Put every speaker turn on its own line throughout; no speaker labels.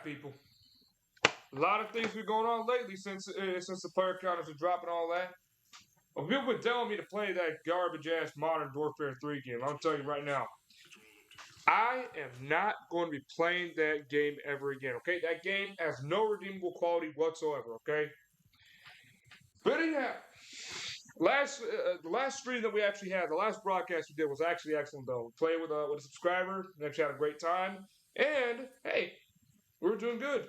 People. A lot of things been going on lately since the player counters are dropping all that. Well, people been telling me to play that garbage ass Modern Warfare 3 game. I'm telling you right now, I am not going to be playing that game ever again. Okay, that game has no redeemable quality whatsoever. Okay, but anyhow, the last stream that we actually had, the last broadcast we did was actually excellent though. We played with a subscriber, we actually had a great time, and hey, we were doing good.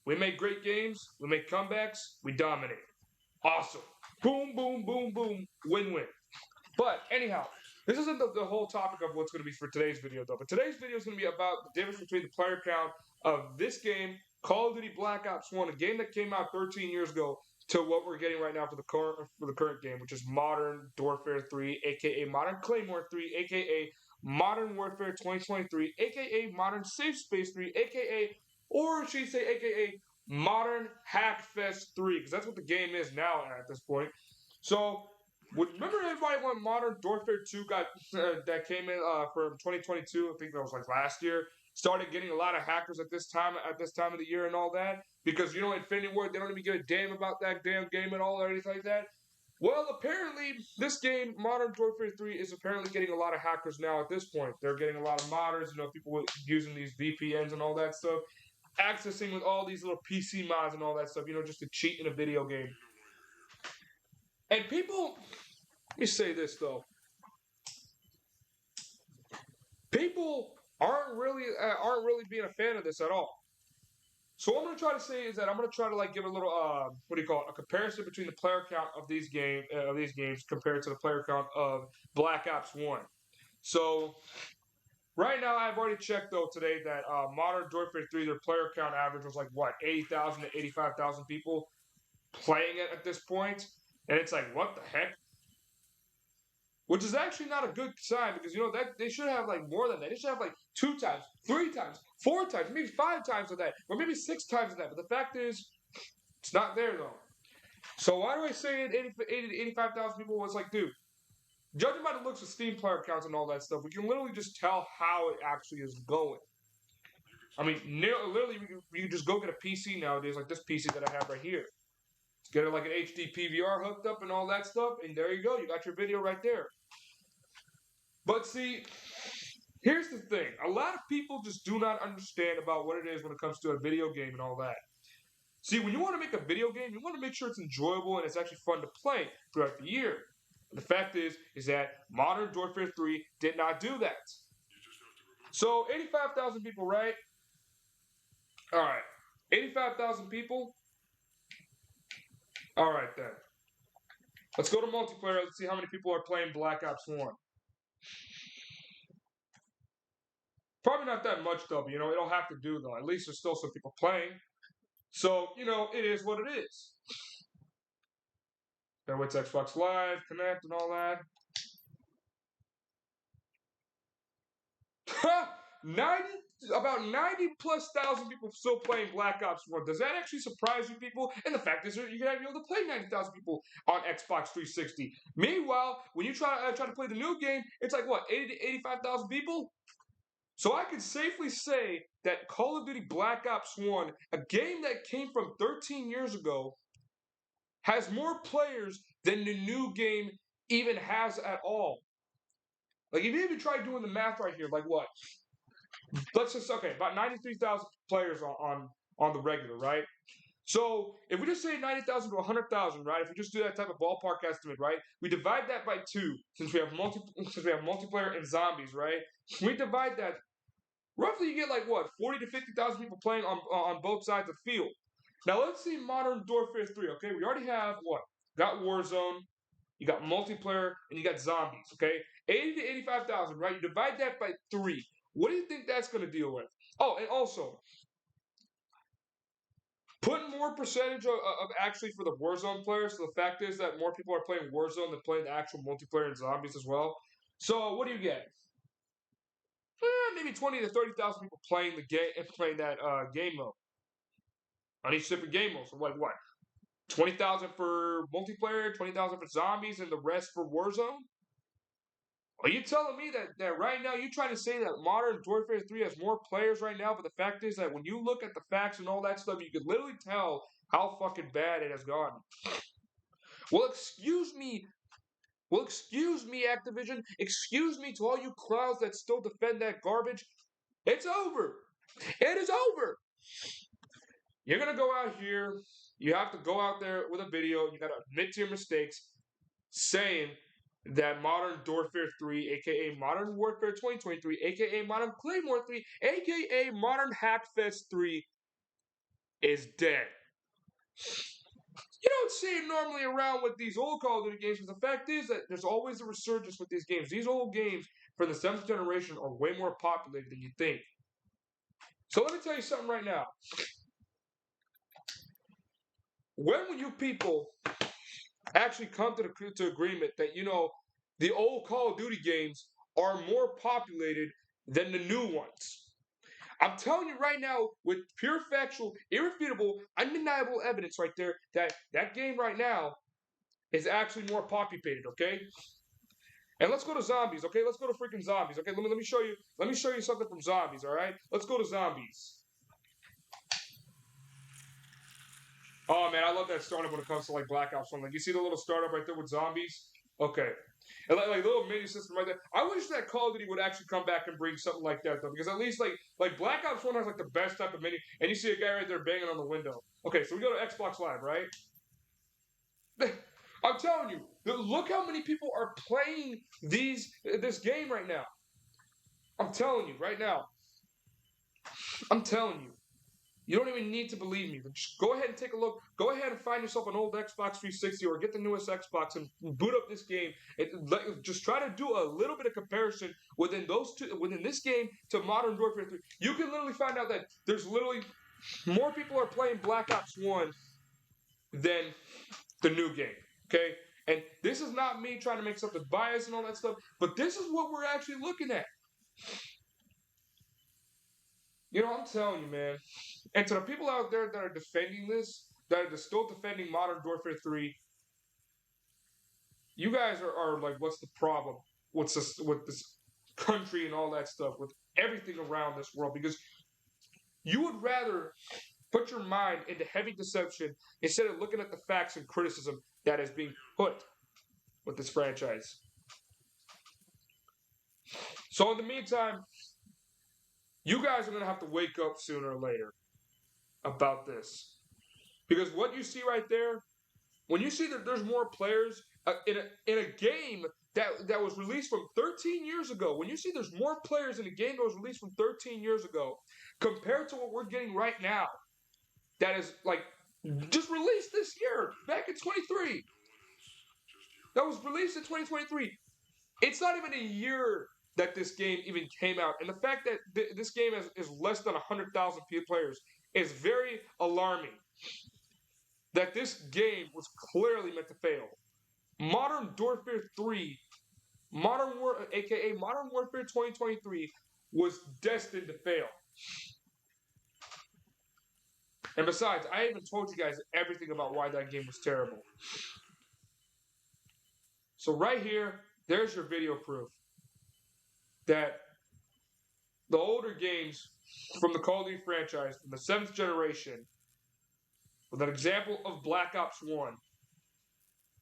We made great games, we made comebacks, we dominate. Awesome. Boom, boom, boom, boom. Win win. But anyhow, this isn't the whole topic of what's going to be for today's video, though. But today's video is going to be about the difference between the player count of this game, Call of Duty Black Ops 1, a game that came out 13 years ago, to what we're getting right now for the current game, which is Modern Warfare 3, aka Modern Claymore 3, aka Modern Warfare 2023, aka Modern Safe Space 3, aka, or should you say, aka Modern Hackfest 3, because that's what the game is now at this point. So, remember everybody when Modern Warfare 2 got that came in from 2022? I think that was like last year. Started getting a lot of hackers at this time of the year and all that, because Infinity Ward, they don't even give a damn about that damn game at all or anything like that. Well, apparently this game, Modern Warfare 3, is apparently getting a lot of hackers now at this point. They're getting a lot of modders, people using these VPNs and all that stuff, accessing with all these little PC mods and all that stuff, just to cheat in a video game. And people, let me say this though. People aren't really being a fan of this at all. So what I'm gonna try to say is that I'm gonna try to give a little a comparison between the player count of these games compared to the player count of Black Ops 1. So right now I've already checked though today that Modern Warfare 3, their player count average was 80,000 to 85,000 people playing it at this point, and it's what the heck? Which is actually not a good sign, because that they should have more than that. They should have 2 times, 3 times, 4 times, maybe 5 times of that, or maybe 6 times of that. But the fact is, it's not there though. So why do I say 80 to 85,000 people? Was dude, judging by the looks of Steam player counts and all that stuff, we can literally just tell how it actually is going. I mean, literally, you can just go get a PC nowadays, like this PC that I have right here. Get it an HD PVR hooked up and all that stuff, and there you go. You got your video right there. But see, here's the thing. A lot of people just do not understand about what it is when it comes to a video game and all that. See, when you want to make a video game, you want to make sure it's enjoyable and it's actually fun to play throughout the year. And the fact is that Modern Warfare 3 did not do that. So 85,000 people, right? All right. 85,000 people. All right, then. Let's go to multiplayer. Let's see how many people are playing Black Ops 1. Probably not that much, though, but, it'll have to do, though. At least there's still some people playing. So, it is what it is. Then with Xbox Live, Connect, and all that. 90 plus thousand people still playing Black Ops 1. Does that actually surprise you people? And the fact is, you're going to be able to play 90,000 people on Xbox 360. Meanwhile, when you try to play the new game, it's 80 to 85,000 people? So I can safely say that Call of Duty Black Ops 1, a game that came from 13 years ago, has more players than the new game even has at all. If you even try doing the math right here, what? Let's just, about 93,000 players on the regular, right? So if we just say 90,000 to 100,000, right? If we just do that type of ballpark estimate, right? We divide that by 2, since we have multiplayer and zombies, right? We divide that. Roughly, you get 40 to 50,000 people playing on both sides of the field. Now let's see Modern Warfare 3. Okay, we already have what? Got Warzone, you got multiplayer, and you got zombies. Okay, 80 to 85,000, right? You divide that by 3. What do you think that's going to deal with? Oh, and also, put more percentage of actually for the Warzone players. So the fact is that more people are playing Warzone than playing the actual multiplayer and zombies as well. So what do you get? Maybe 20 to 30,000 people playing the game and playing that game mode on each different game mode. So what? 20,000 for multiplayer, 20,000 for zombies, and the rest for Warzone. Are you telling me that right now you're trying to say that Modern Warfare 3 has more players right now? But the fact is that when you look at the facts and all that stuff, you can literally tell how fucking bad it has gotten. Well, excuse me. Well, excuse me, Activision. Excuse me to all you clowns that still defend that garbage. It's over. It is over. You're going to go out here. You have to go out there with a video. You got to admit to your mistakes, saying that Modern Warfare 3, aka Modern Warfare 2023, aka Modern Claymore 3, aka Modern Hackfest 3 is dead. You don't see it normally around with these old Call of Duty games, but the fact is that there's always a resurgence with these games. These old games for the 7th generation are way more populated than you think. So let me tell you something right now. When will you people actually come to agreement that, you know, the old Call of Duty games are more populated than the new ones? I'm telling you right now, with pure factual, irrefutable, undeniable evidence right there, that that game right now is actually more populated, okay? And let's go to zombies, okay? Let's go to freaking zombies, okay? Let me show you something from zombies, all right? Let's go to zombies. Oh man, I love that startup when it comes to like Black Ops 1. Like you see the little startup right there with zombies? Okay. And like little mini system right there. I wish that Call of Duty would actually come back and bring something like that though. Because at least like Black Ops 1 has like the best type of mini, and you see a guy right there banging on the window. Okay, so we go to Xbox Live, right? I'm telling you, look how many people are playing this game right now. I'm telling you right now. I'm telling you. You don't even need to believe me. But just go ahead and take a look. Go ahead and find yourself an old Xbox 360 or get the newest Xbox and boot up this game. And just try to do a little bit of comparison within this game to Modern Warfare 3. You can literally find out that there's literally more people are playing Black Ops 1 than the new game. Okay? And this is not me trying to make something biased and all that stuff, but this is what we're actually looking at. You know, I'm telling you, man. And to the people out there that are defending this, that are still defending Modern Warfare 3, you guys are like, what's the problem with this country and all that stuff, with everything around this world? Because you would rather put your mind into heavy deception instead of looking at the facts and criticism that is being put with this franchise. So in the meantime, you guys are going to have to wake up sooner or later about this. Because what you see right there, when you see that there's more players in a game that was released from 13 years ago, when you see there's more players in a game that was released from 13 years ago compared to what we're getting right now, that is like just released this year, back in 23. That was released in 2023. It's not even a year that this game even came out. And the fact that this game is less than 100,000 players is very alarming. That this game was clearly meant to fail. Modern Warfare 3, aka Modern Warfare 2023, was destined to fail. And besides, I even told you guys everything about why that game was terrible. So right here, there's your video proof that the older games from the Call of Duty franchise, from the 7th generation, with an example of Black Ops 1,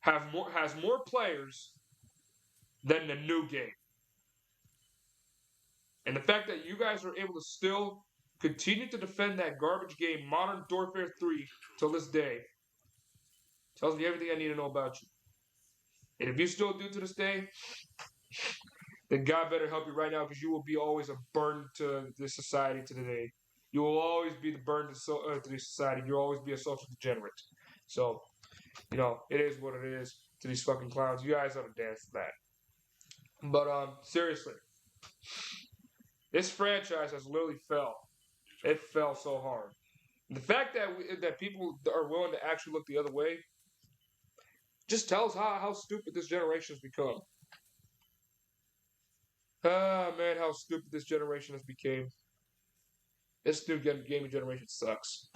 has more players than the new game. And the fact that you guys are able to still continue to defend that garbage game, Modern Warfare 3, till this day, tells me everything I need to know about you. And if you still do to this day, then God better help you right now, because you will be always a burden to this society to today. You will always be the burden to this society. You'll always be a social degenerate. So, you know, it is what it is to these fucking clowns. You guys ought to dance to that. But seriously, this franchise has literally fell. It fell so hard. The fact that people are willing to actually look the other way just tells how stupid this generation has become. Ah, man, how stupid this generation has become. This new gaming generation sucks.